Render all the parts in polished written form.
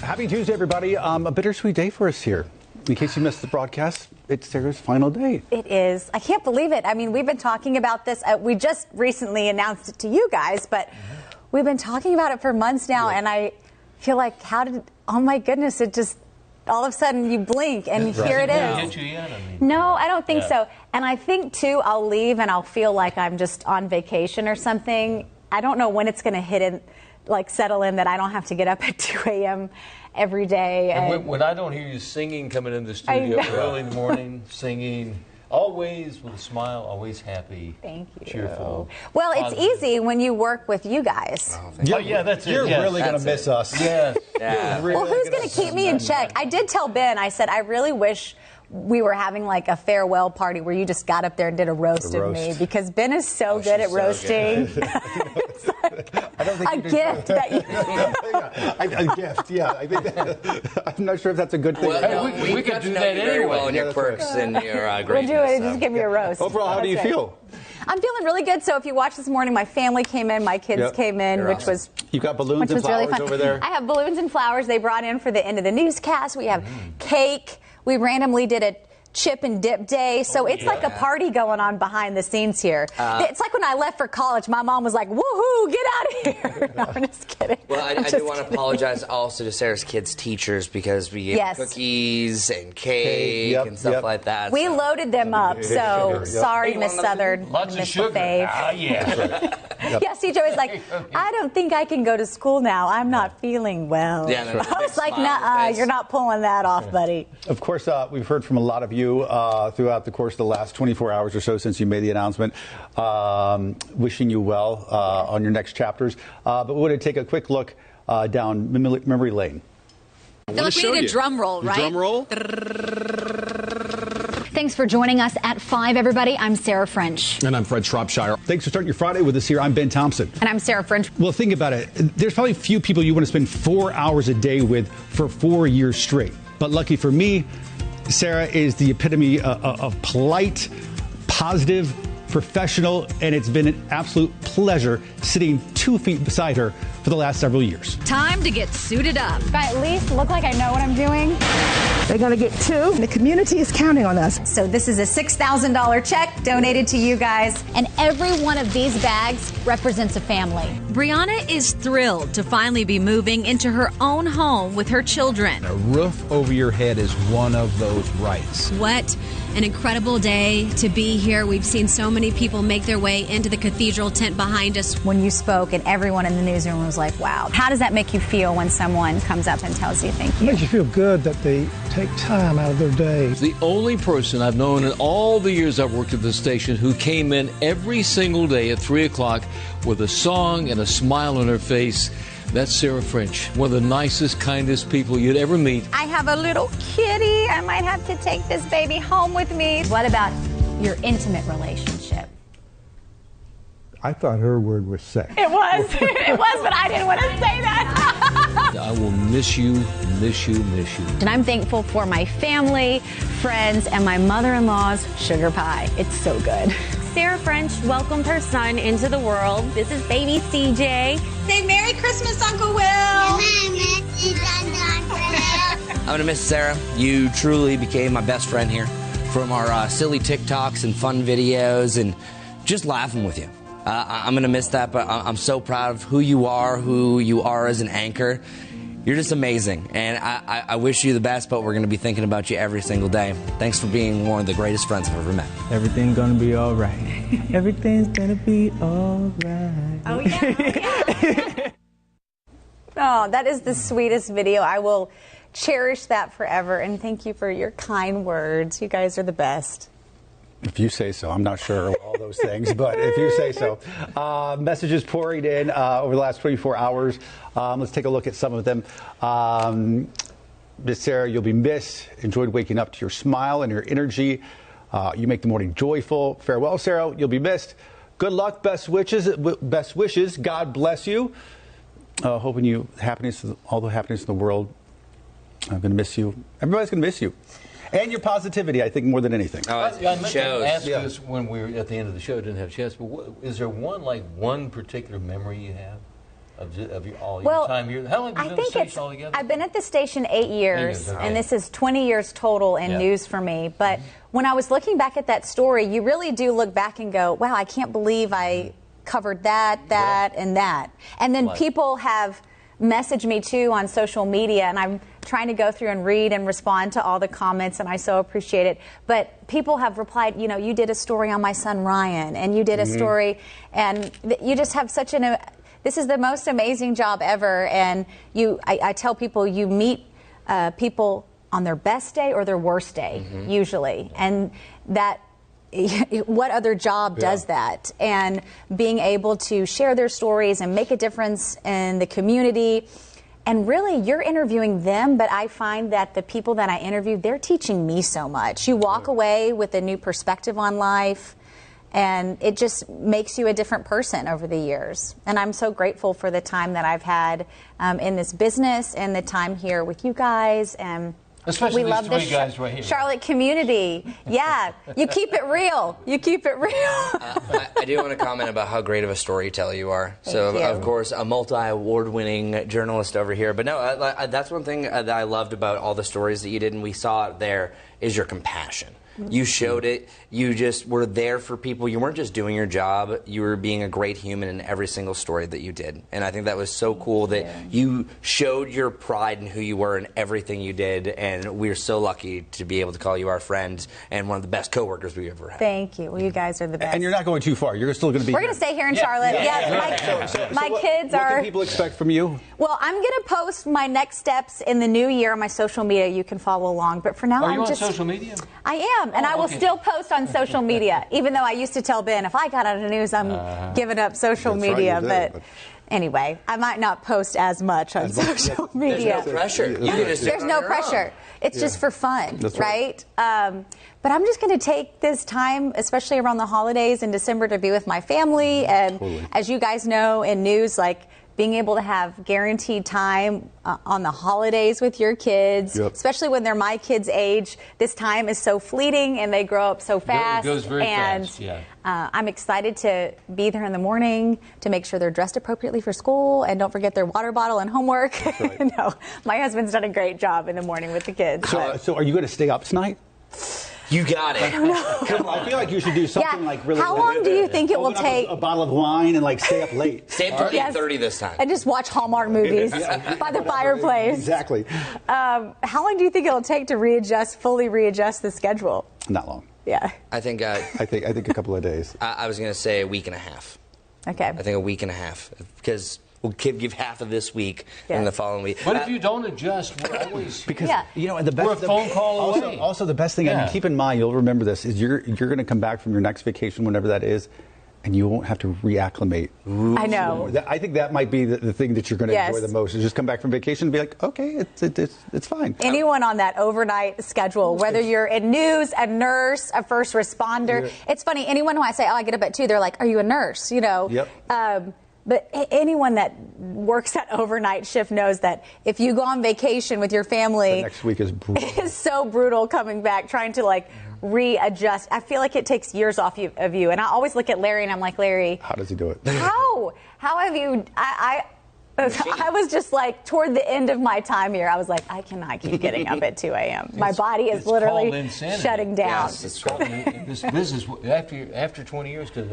Happy Tuesday, everybody. A bittersweet day for us here. In case you missed the broadcast, it's Sarah's final day. It is. I can't believe it. I mean, we've been talking about this. We just recently announced it to you guys, but we've been talking about it for months now, and I feel like, oh my goodness, it just, all of a sudden you blink and here it is. Hit you yet? No, I don't think so. And I think, too, I'll leave and I'll feel like I'm just on vacation or something. I don't know when it's going to hit in, like settle in that I don't have to get up at 2 a.m. every day. And when I don't hear you singing coming in the studio early in the morning, singing, always with a smile, always happy. Thank you. Cheerful. Well, it's easy when you work with you guys. Oh, yeah, that's it. You're really going to miss us. Yes. Really well, who's going to keep me in check? I did tell Ben, I said, I really wish we were having like a farewell party where you just got up there and did a roast of me, because Ben is so good at roasting. It's like I don't think a gift that you... a gift, yeah. I think I'm not sure if that's a good thing. Well, no, we could do that very well in your quirks and your greatness. We'll do it and just give me a roast. Overall, how do you feel? I'm feeling really good. So if you watch this morning, my family came in, my kids came in, which was you got balloons and flowers really over there. I have balloons and flowers they brought in for the end of the newscast. We have cake. We randomly did a chip and dip day, so it's like a party going on behind the scenes here. It's like when I left for college, my mom was like, woohoo, get out of here. No, I'm just kidding. Well, I do want to apologize also to Sarah's kids' teachers, because we gave them cookies and cake and stuff like that. We loaded them up, so sorry, Miss Southern. Lots of Miss sugar. Fave. Yeah. Yeah, CJ was like, I don't think I can go to school now. I'm not feeling well. Yeah, no, I was like, nuh-uh, you're not pulling that off, buddy. Of course, we've heard from a lot of you throughout the course of the last 24 hours or so since you made the announcement, wishing you well on your next chapters. But we want to take a quick look down memory lane. I feel like we need a drum roll, right? Drum roll. Thanks for joining us at 5, everybody. I'm Sarah French. And I'm Fred Shropshire. Thanks for starting your Friday with us here. I'm Ben Thompson. And I'm Sarah French. Well, think about it. There's probably few people you want to spend 4 hours a day with for 4 years straight. But lucky for me, Sarah is the epitome of polite, positive, professional, and it's been an absolute pleasure sitting 2 feet beside her for the last several years. Time to get suited up. If I at least look like I know what I'm doing. They're going to get 2. The community is counting on us. So this is a $6,000 check donated to you guys. And every one of these bags represents a family. Brianna is thrilled to finally be moving into her own home with her children. A roof over your head is one of those rights. What an incredible day to be here. We've seen so many people make their way into the cathedral tent behind us. When you spoke and everyone in the newsroom was like, wow. How does that make you feel when someone comes up and tells you thank you? It makes you feel good that they take time out of their day. The only person I've known in all the years I've worked at the station who came in every single day at 3 o'clock with a song and a smile on her face. That's Sarah French, one of the nicest, kindest people you'd ever meet. I have a little kitty. I might have to take this baby home with me. What about your intimate relationship? I thought her word was sex. It was. It was, but I didn't want to say that. I will miss you, miss you, miss you. And I'm thankful for my family, friends, and my mother-in-law's sugar pie. It's so good. Sarah French welcomed her son into the world. This is baby CJ. Say Merry Christmas, Uncle Will. I'm going to miss Sarah. You truly became my best friend here. From our silly TikToks and fun videos and just laughing with you. I'm going to miss that, but I'm so proud of who you are as an anchor. You're just amazing, and I wish you the best, but we're going to be thinking about you every single day. Thanks for being one of the greatest friends I've ever met. Everything's going to be all right. Everything's going to be all right. Oh, yeah. Oh, that is the sweetest video. I will cherish that forever, and thank you for your kind words. You guys are the best. If you say so. I'm not sure of all those things, but if you say so. Messages pouring in over the last 24 hours. Let's take a look at some of them. Miss Sarah, you'll be missed. Enjoyed waking up to your smile and your energy. You make the morning joyful. Farewell, Sarah. You'll be missed. Good luck. Best wishes. Best wishes. God bless you. Hoping you happiness, all the happiness in the world. I'm going to miss you. Everybody's going to miss you. And your positivity, I think, more than anything. I meant to ask this when we were at the end of the show, didn't have a chance, but is there one particular memory you have of all your time here? How long have you been at the station altogether? I've been at the station 8 years, okay. and this is 20 years total in news for me. But when I was looking back at that story, you really do look back and go, wow, I can't believe I covered that, and that. And then people have messaged me too on social media, and I'm trying to go through and read and respond to all the comments, and I so appreciate it. But people have replied, you know, you did a story on my son Ryan, and you did a story, and you just have such this is the most amazing job ever. And I tell people, you meet people on their best day or their worst day, usually, and that. What other job does that? And being able to share their stories and make a difference in the community. And really, you're interviewing them, but I find that the people that I interview, they're teaching me so much. You walk away with a new perspective on life, and it just makes you a different person over the years. And I'm so grateful for the time that I've had in this business and the time here with you guys. And especially we love these three the guys right here. Charlotte community. Yeah, you keep it real. You keep it real. I do want to comment about how great of a storyteller you are. Thank you. Of course, a multi-award-winning journalist over here. But no, that's one thing that I loved about all the stories that you did, and we saw it there, is your compassion. You showed it. You just were there for people. You weren't just doing your job. You were being a great human in every single story that you did. And I think that was so cool that you showed your pride in who you were in everything you did. And we're so lucky to be able to call you our friend and one of the best coworkers we've ever had. Thank you. Well, you guys are the best. And you're not going too far. You're still going to be. We're going to stay here in Charlotte. My kids are. What can people expect from you? Well, I'm going to post my next steps in the new year on my social media. You can follow along. But for now, Are you on social media? I am, and I will still post on social media. Even though I used to tell Ben, if I got out of the news, I'm giving up social media. But anyway, I might not post as much on social media. There's no pressure. There's no pressure. It's just for fun, right? But I'm just going to take this time, especially around the holidays in December, to be with my family. And as you guys know in news, like, being able to have guaranteed time on the holidays with your kids, especially when they're my kids' age. This time is so fleeting and they grow up so fast. It goes very fast, I'm excited to be there in the morning to make sure they're dressed appropriately for school and don't forget their water bottle and homework. Right. No, my husband's done a great job in the morning with the kids. So are you going to stay up tonight? You got it. I don't know. Come on, I feel like you should do something like really. How long do you think it will take? A bottle of wine and like stay up late. Stay up till 8:30 this time. And just watch Hallmark movies by the fireplace. Exactly. How long do you think it'll take to fully readjust the schedule? Not long. Yeah. I think a couple of days. I was going to say a week and a half. Okay. I think a week and a half, because we'll give half of this week and the following week. But if you don't adjust, we're always because and the best, we're a phone call away. Also, the best thing, I mean, keep in mind, you'll remember this, is you're going to come back from your next vacation, whenever that is, and you won't have to reacclimate. I know. I think that might be the thing that you're going to enjoy the most, is just come back from vacation and be like, okay, it's fine. Anyone on that overnight schedule, whether you're in news, a nurse, a first responder, it's funny. Anyone who I say, I get up at 2, they're like, are you a nurse? You know. Yep. But anyone that works that overnight shift knows that if you go on vacation with your family, the next week is brutal. It is so brutal coming back, trying to readjust. I feel like it takes years off of you. And I always look at Larry and I'm like, Larry, how does he do it? How have you? I was just like, toward the end of my time here, I was like, I cannot keep getting up at 2 a.m. My body is literally shutting down. Yes, it's called, this business, after 20 years, because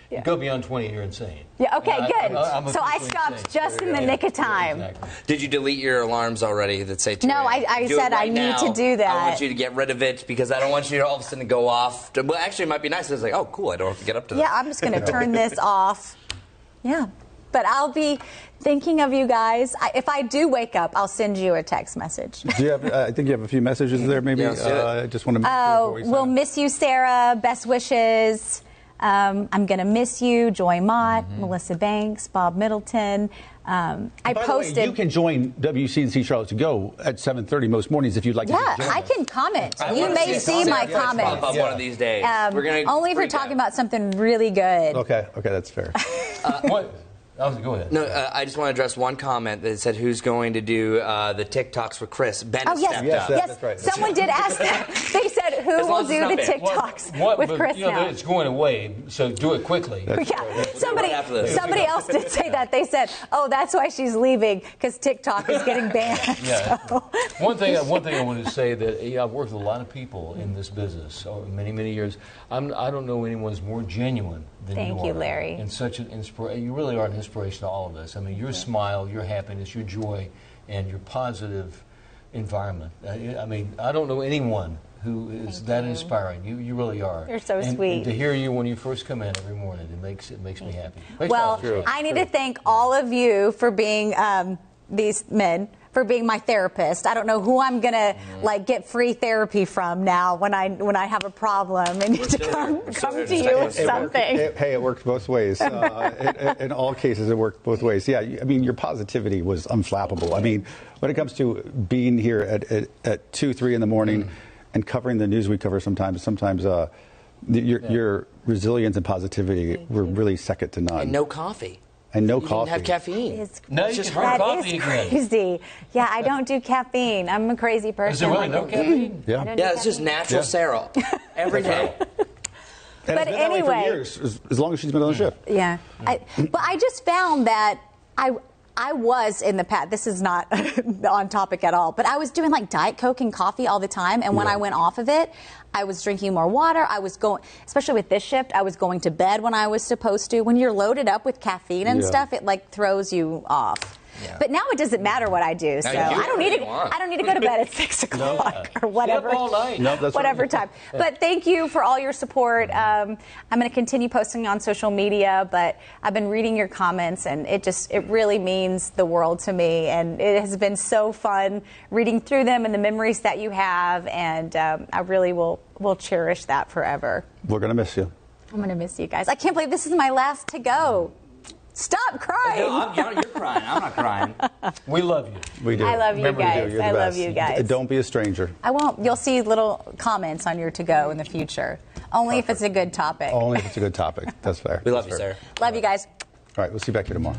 you go beyond 20, you're insane. Yeah, okay, good. So I stopped just in the nick of time. Exactly. Did you delete your alarms already that say 2 No, I said I need to do that. I want you to get rid of it, because I don't want you to all of a sudden go off. Well, actually, it might be nice. It's like, oh, cool, I don't have to get up to that. Yeah, I'm just going to turn this off. Yeah. But I'll be thinking of you guys. If I do wake up, I'll send you a text message. Do you have? I think you have a few messages there, maybe. I just want to make sure. We'll miss you, Sarah. Best wishes. I'm going to miss you. Joy Mott, Melissa Banks, Bob Middleton. I posted. The way, you can join WCNC Charlotte to Go at 7:30 most mornings if you'd like to. Yeah, I can comment. You may see my comments. Pop up one of these days. Only if we're talking about something really good. Okay, that's fair. Go ahead. No, I just want to address one comment that said, "Who's going to do the TikToks with Chris?" Ben Oh, yes, stepped up. That's right. Someone did ask that. They said, who will do the TikToks with Chris now? It's going away, so do it quickly. Yeah, somebody else did say that. They said, "Oh, that's why she's leaving, because TikTok is getting banned." Yeah. So. One thing I want to say that I've worked with a lot of people in this business over many years. I don't know anyone who's more genuine than you are. Thank you, Larry. And such an inspiration. You really are an inspiration to all of us. I mean, your smile, your happiness, your joy, and your positive environment. I mean, I don't know anyone who is that inspiring. You really are. You're so and sweet. And to hear you when you first come in every morning, it makes me happy. Well, I need to thank all of you for being these men, for being my therapist. I don't know who I'm gonna get free therapy from now when I have a problem and need to come to you with something. It worked both ways. In all cases, it worked both ways. Yeah, I mean, your positivity was unflappable. I mean, when it comes to being here at 2, 3 in the morning and covering the news we cover sometimes your resilience and positivity were really second to none. And no coffee. And no you coffee. Didn't have caffeine. No, you just heard coffee again. Crazy. Yeah, I don't do caffeine. I'm a crazy person. Is there really no caffeine? Yeah. It's just natural Sarah every day. But anyway, for years, as long as she's been on the ship. Yeah. But I just found that I was in the past, this is not on topic at all, but I was doing Diet Coke and coffee all the time. And when I went off of it, I was drinking more water. I was going, especially with this shift, I was going to bed when I was supposed to. When you're loaded up with caffeine and stuff, it throws you off. Yeah. But now it doesn't matter what I do, so I don't need to go to bed at 6 o'clock or whatever. All night. No, that's whatever time. But thank you for all your support. I'm going to continue posting on social media, but I've been reading your comments, and it really means the world to me. And it has been so fun reading through them and the memories that you have, and I really will cherish that forever. We're going to miss you. I'm going to miss you guys. I can't believe this is my last to go. Stop crying. No, you're crying. I'm not crying. We love you. We do. I love you guys. You're the I love best. you guys. Don't be a stranger. I won't. You'll see little comments on your to-go in the future. Only if it's a good topic. Only if it's a good topic. That's fair. We love you, Sarah. Love you guys. All right, we'll see you back here tomorrow.